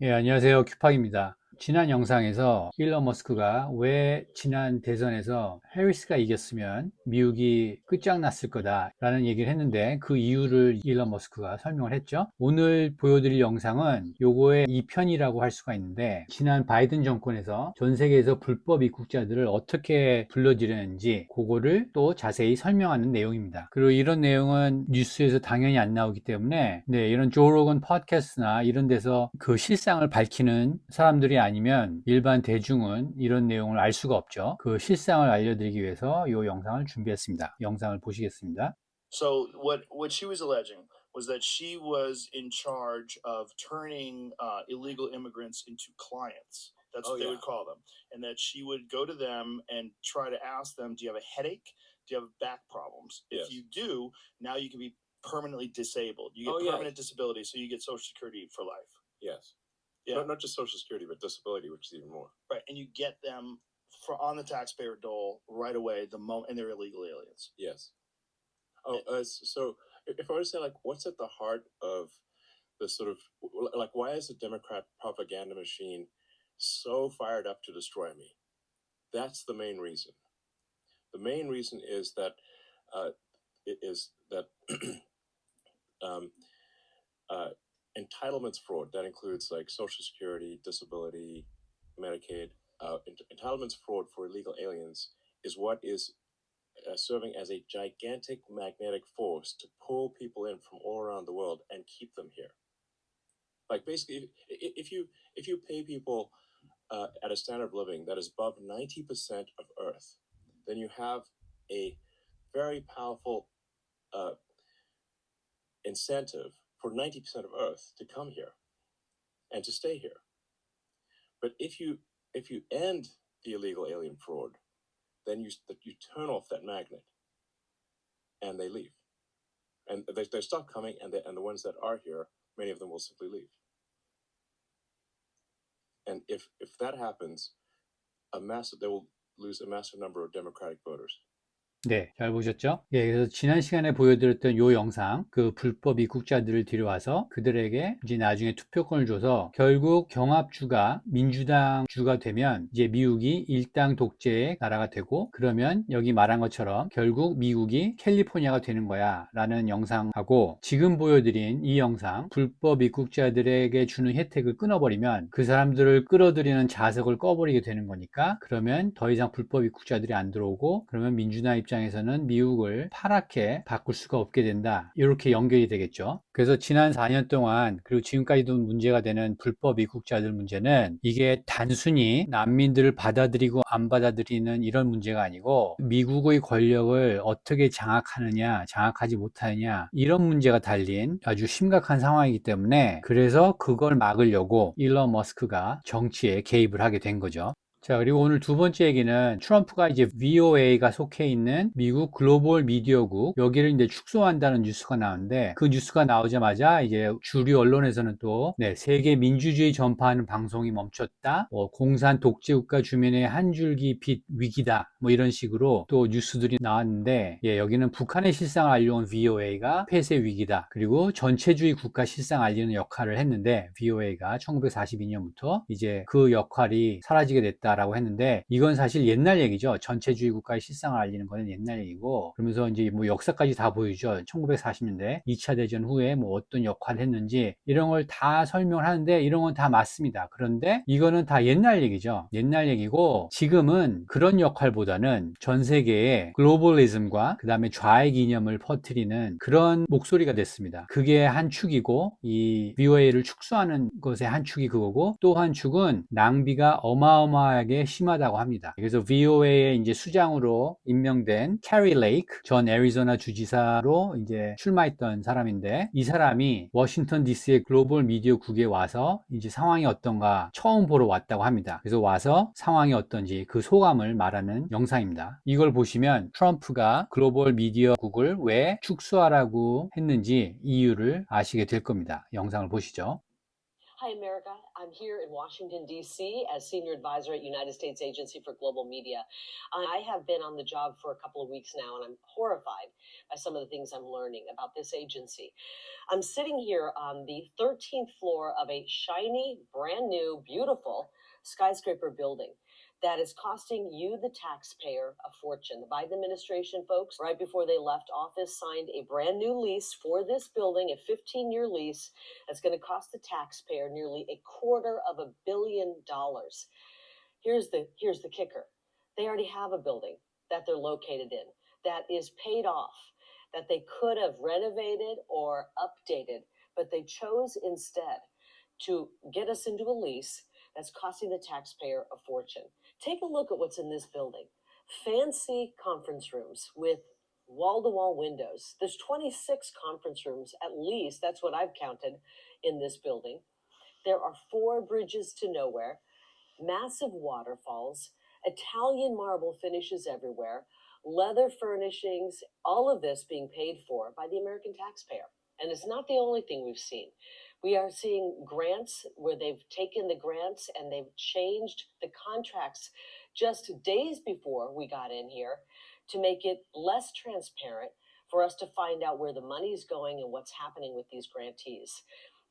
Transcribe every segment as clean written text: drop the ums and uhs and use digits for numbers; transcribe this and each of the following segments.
예, 안녕하세요. 큐팍입니다. 지난 영상에서 일론 머스크가 왜 지난 대선에서 해리스가 이겼으면 미국이 끝장났을 거다라는 얘기를 했는데 그 이유를 일론 머스크가 설명을 했죠. 오늘 보여드릴 영상은 요거의 2편이라고 할 수가 있는데 지난 바이든 정권에서 전 세계에서 불법 입국자들을 어떻게 불러들였는지 그거를 또 자세히 설명하는 내용입니다. 그리고 이런 내용은 뉴스에서 당연히 안 나오기 때문에 이런 조 로건 팟캐스트나 이런 데서 그 실상을 밝히는 사람들이 아니면 일반 대중은 이런 내용을 알 수가 없죠. 그 실상을 알려드리기 위해서 이 영상을 준비했습니다. 영상을 보시겠습니다. So what she was alleging was that she was in charge of turning illegal immigrants into clients. That's what they would call them, and that she would go to them and try to ask them, "Do you have a headache? Do you have back problems? If you do, now you can be permanently disabled. You get permanent disability, so you get Social Security for life." Yes. Yeah, Not just Social Security, but disability, which is even more. right. And you get them on the taxpayer dole right away the moment, and they're illegal aliens. Yes. So if I were to say, like, what's at the heart of the sort of, like, why is the Democrat propaganda machine so fired up to destroy me? That's the main reason. The main reason is that uh, um, entitlements fraud. That includes like Social Security, disability, Medicaid. Entitlements fraud for illegal aliens is what is serving as a gigantic magnetic force to pull people in from all around the world and keep them here. Like basically, if you pay people at a standard of living that is above 90% of Earth, then you have a very powerful incentive for 90% of Earth to come here and to stay here. But if you end the illegal alien fraud, then you turn off that magnet, and they leave, and they stop coming, and the ones that are here, many of them will simply leave. And if that happens, they will lose a massive number of Democratic voters. 네, 잘 보셨죠? 예, 그래서 지난 시간에 보여드렸던 요 영상, 그 불법 입국자들을 데려와서 그들에게 이제 나중에 투표권을 줘서 결국 경합주가 민주당 주가 되면 이제 미국이 일당 독재의 나라가 되고 그러면 여기 말한 것처럼 결국 미국이 캘리포니아가 되는 거야 라는 영상하고 지금 보여드린 이 영상, 불법 입국자들에게 주는 혜택을 끊어버리면 그 사람들을 끌어들이는 자석을 꺼버리게 되는 거니까 그러면 더 이상 불법 입국자들이 안 들어오고 그러면 민주당 입장에서는 미국을 파랗게 바꿀 수가 없게 된다. 이렇게 연결이 되겠죠. 그래서 지난 4년 동안 그리고 지금까지도 문제가 되는 불법 입국자들 문제는 이게 단순히 난민들을 받아들이고 안 받아들이는 이런 문제가 아니고 미국의 권력을 어떻게 장악하느냐 장악하지 못하느냐 이런 문제가 달린 아주 심각한 상황이기 때문에 그래서 그걸 막으려고 일론 머스크가 정치에 개입을 하게 된 거죠. 자, 그리고 오늘 두 번째 얘기는 트럼프가 이제 VOA가 속해 있는 미국 글로벌 미디어국 여기를 이제 축소한다는 뉴스가 나오는데 그 뉴스가 나오자마자 이제 주류 언론에서는 또 세계 민주주의 전파하는 방송이 멈췄다. 공산 독재 국가 주변의 한 줄기 빛 위기다. 뭐 이런 식으로 또 뉴스들이 나왔는데 여기는 북한의 실상을 알려온 VOA가 폐쇄 위기다. 그리고 전체주의 국가 실상 알리는 역할을 했는데 VOA가 1942년부터 이제 그 역할이 사라지게 됐다. 라고 했는데 이건 사실 옛날 얘기죠. 전체주의 국가의 실상을 알리는 거는 옛날 얘기고 그러면서 이제 뭐 역사까지 다 보이죠. 1940년대 2차 대전 후에 뭐 어떤 역할을 했는지 이런 걸 다 설명을 하는데 이런 건 다 맞습니다. 그런데 이거는 다 옛날 얘기죠. 옛날 얘기고 지금은 그런 역할보다는 전 세계의 글로벌리즘과 그 다음에 좌익 이념을 퍼뜨리는 그런 목소리가 됐습니다. 그게 한 축이고 이 VOA를 축소하는 것의 한 축이 그거고 또 한 축은 낭비가 어마어마하게 심하다고 합니다. 그래서 VOA의 이제 수장으로 임명된 캐리 레이크 전 애리조나 주지사로 이제 출마했던 사람인데 이 사람이 워싱턴 DC의 글로벌 미디어국에 와서 이제 상황이 어떤가 처음 보러 왔다고 합니다. 그래서 와서 상황이 어떤지 그 소감을 말하는 영상입니다. 이걸 보시면 트럼프가 글로벌 미디어국을 왜 축소하라고 했는지 이유를 아시게 될 겁니다. 영상을 보시죠. Hi, America. I'm here in Washington, D.C. as Senior Advisor at United States Agency for Global Media. I have been on the job for a couple of weeks now, and I'm horrified by some of the things I'm learning about this agency. I'm sitting here on the 13th floor of a shiny, brand new, beautiful skyscraper building that is costing you, the taxpayer, a fortune. The Biden administration, folks, right before they left office, signed a brand new lease for this building, a 15-year lease that's going to cost the taxpayer nearly $250 million. Here's the kicker. They already have a building that they're located in that is paid off, that they could have renovated or updated, but they chose instead to get us into a lease that's costing the taxpayer a fortune. Take a look at what's in this building. Fancy conference rooms with wall-to-wall windows. There's 26 conference rooms, at least, that's what I've counted, in this building. There are 4 bridges to nowhere, massive waterfalls, Italian marble finishes everywhere, leather furnishings, all of this being paid for by the American taxpayer. And it's not the only thing we've seen. We are seeing grants where they've taken the grants and they've changed the contracts just days before we got in here to make it less transparent for us to find out where the money is going and what's happening with these grantees.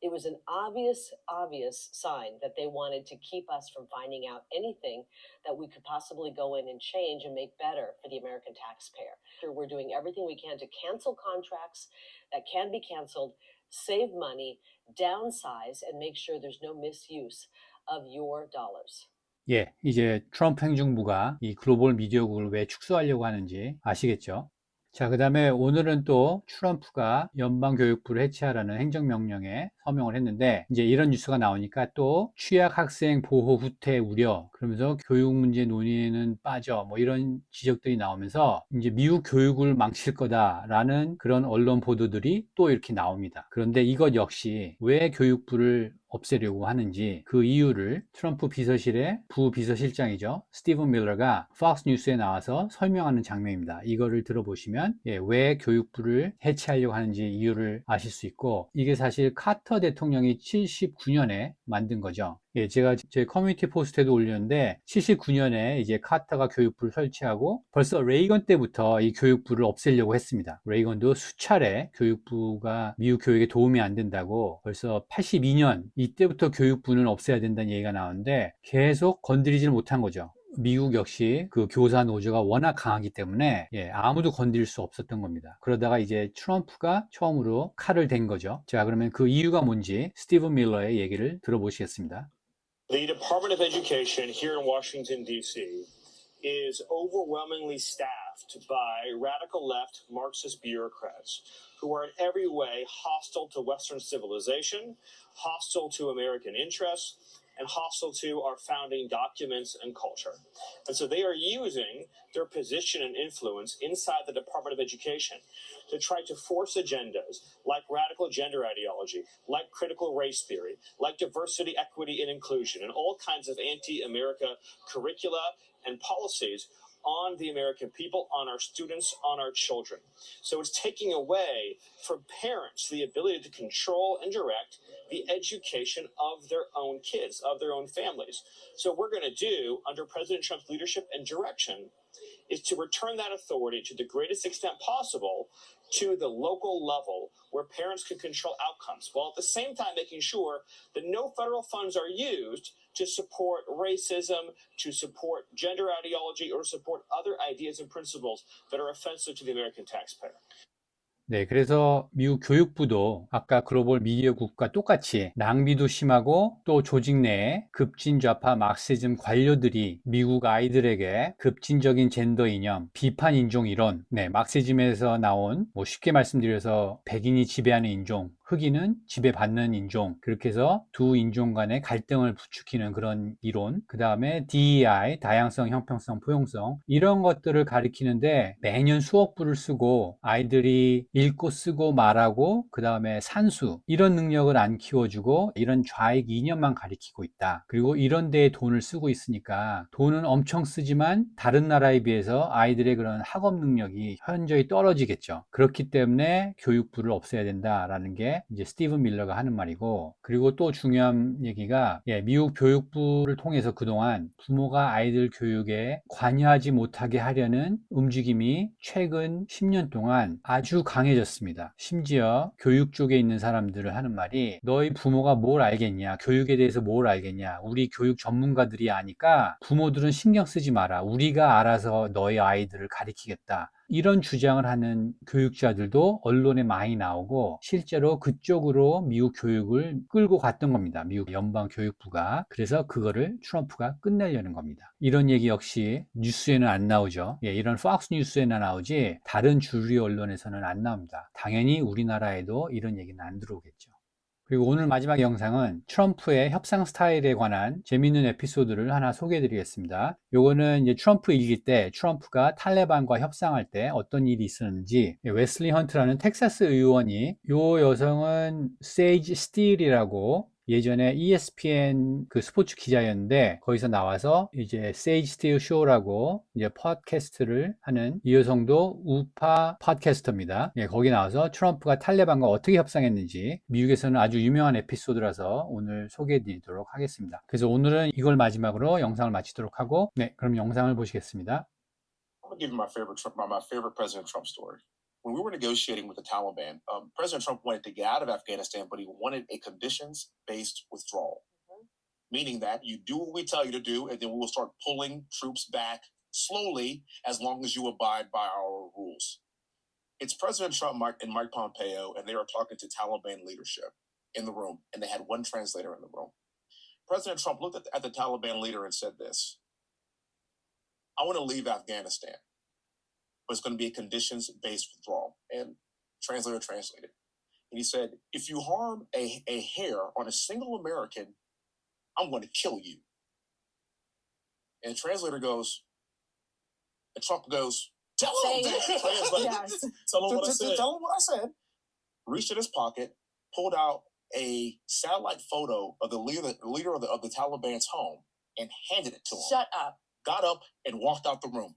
It was an obvious sign that they wanted to keep us from finding out anything that we could possibly go in and change and make better for the American taxpayer. We're doing everything we can to cancel contracts that can be canceled, save money, downsize, and make sure there's no misuse of your dollars. 예, 이제 트럼프 행정부가 이 글로벌 미디어국을 왜 축소하려고 하는지 아시겠죠? 자, 그 다음에 오늘은 또 트럼프가 연방교육부를 해체하라는 행정명령에 서명을 했는데, 이제 이런 뉴스가 나오니까 또 취약 학생 보호 후퇴 우려, 그러면서 교육 문제 논의에는 빠져, 뭐 이런 지적들이 나오면서 이제 미국 교육을 망칠 거다라는 그런 언론 보도들이 또 이렇게 나옵니다. 그런데 이것 역시 왜 교육부를 없애려고 하는지 그 이유를 트럼프 비서실의 부비서실장이죠. 스티븐 밀러가 팍스 뉴스에 나와서 설명하는 장면입니다. 이거를 들어보시면 왜 교육부를 해체하려고 하는지 이유를 아실 수 있고, 이게 사실 카터 대통령이 79년에 만든 거죠. 제가 제 커뮤니티 포스트에도 올렸는데 79년에 이제 카터가 교육부를 설치하고 벌써 레이건 때부터 이 교육부를 없애려고 했습니다. 레이건도 수차례 교육부가 미국 교육에 도움이 안 된다고 벌써 82년 이때부터 교육부는 없애야 된다는 얘기가 나오는데 계속 건드리지를 못한 거죠. 미국 역시 그 교사 노조가 워낙 강하기 때문에 아무도 건드릴 수 없었던 겁니다. 그러다가 이제 트럼프가 처음으로 칼을 댄 거죠. 자, 그러면 그 이유가 뭔지 스티븐 밀러의 얘기를 들어보시겠습니다. The Department of Education here in Washington, D.C. is overwhelmingly staffed by radical left Marxist bureaucrats who are in every way hostile to Western civilization, hostile to American interests, and hostile to our founding documents and culture. And so they are using their position and influence inside the Department of Education to try to force agendas like radical gender ideology, like critical race theory, like diversity, equity, and inclusion, and all kinds of anti-America curricula and policies on the American people, on our students, on our children. So it's taking away from parents the ability to control and direct the education of their own kids, of their own families. So what we're going to do under President Trump's leadership and direction is to return that authority to the greatest extent possible to the local level where parents can control outcomes, while at the same time making sure that no federal funds are used to support racism, to support gender ideology, or support other ideas and principles that are offensive to the American taxpayer. 네, 그래서 미국 교육부도 아까 글로벌 미디어국과 똑같이 낭비도 심하고 또 조직 내에 급진 좌파 막시즘 관료들이 미국 아이들에게 급진적인 젠더 이념, 비판 인종 이론, 막시즘에서 나온 쉽게 말씀드려서 백인이 지배하는 인종, 흑인은 지배받는 인종, 그렇게 해서 두 인종 간의 갈등을 부추기는 그런 이론, 그 다음에 DEI, 다양성, 형평성, 포용성, 이런 것들을 가리키는데 매년 수억 불을 쓰고 아이들이 읽고 쓰고 말하고 그 다음에 산수, 이런 능력을 안 키워주고 이런 좌익 이념만 가리키고 있다. 그리고 이런 데에 돈을 쓰고 있으니까 돈은 엄청 쓰지만 다른 나라에 비해서 아이들의 그런 학업 능력이 현저히 떨어지겠죠. 그렇기 때문에 교육부를 없애야 된다라는 게 이제 스티븐 밀러가 하는 말이고, 그리고 또 중요한 얘기가 미국 교육부를 통해서 그동안 부모가 아이들 교육에 관여하지 못하게 하려는 움직임이 최근 10년 동안 아주 강해졌습니다. 심지어 교육 쪽에 있는 사람들을 하는 말이 너희 부모가 뭘 알겠냐, 교육에 대해서 뭘 알겠냐, 우리 교육 전문가들이 아니까 부모들은 신경 쓰지 마라, 우리가 알아서 너희 아이들을 가르치겠다, 이런 주장을 하는 교육자들도 언론에 많이 나오고 실제로 그쪽으로 미국 교육을 끌고 갔던 겁니다. 미국 연방교육부가. 그래서 그거를 트럼프가 끝내려는 겁니다. 이런 얘기 역시 뉴스에는 안 나오죠. 이런 폭스 뉴스에나 나오지 다른 주류 언론에서는 안 나옵니다. 당연히 우리나라에도 이런 얘기는 안 들어오겠죠. 그리고 오늘 마지막 영상은 트럼프의 협상 스타일에 관한 재미있는 에피소드를 하나 소개해 드리겠습니다. 요거는 이제 트럼프 일기 때 트럼프가 탈레반과 협상할 때 어떤 일이 있었는지, 웨슬리 헌트라는 텍사스 의원이, 요 여성은 세이지 스틸이라고 예전에 ESPN 그 스포츠 기자였는데 거기서 나와서 이제 세이지 스틸 쇼라고 이제 팟캐스트를 하는 이 여성도 우파 팟캐스터입니다. 거기 나와서 트럼프가 탈레반과 어떻게 협상했는지 미국에서는 아주 유명한 에피소드라서 오늘 소개해 드리도록 하겠습니다. 그래서 오늘은 이걸 마지막으로 영상을 마치도록 하고, 그럼 영상을 보시겠습니다. I'm gonna give you my favorite President Trump story. When we were negotiating with the Taliban, President Trump wanted to get out of Afghanistan, but he wanted a conditions-based withdrawal, meaning that you do what we tell you to do, and then we will start pulling troops back slowly as long as you abide by our rules. It's President Trump and Mike Pompeo, and they are talking to Taliban leadership in the room, and they had one translator in the room. President Trump looked at the Taliban leader and said this: I want to leave Afghanistan, but it's going to be a conditions-based withdrawal. And translator translated. And he said, if you harm a hair on a single American, I'm going to kill you. And the translator goes, and Trump goes, tell him Yes. Tell him what I said. Tell him what I said. Reached in his pocket, pulled out a satellite photo of the leader of the Taliban's home and handed it to him. Shut up. Got up and walked out the room.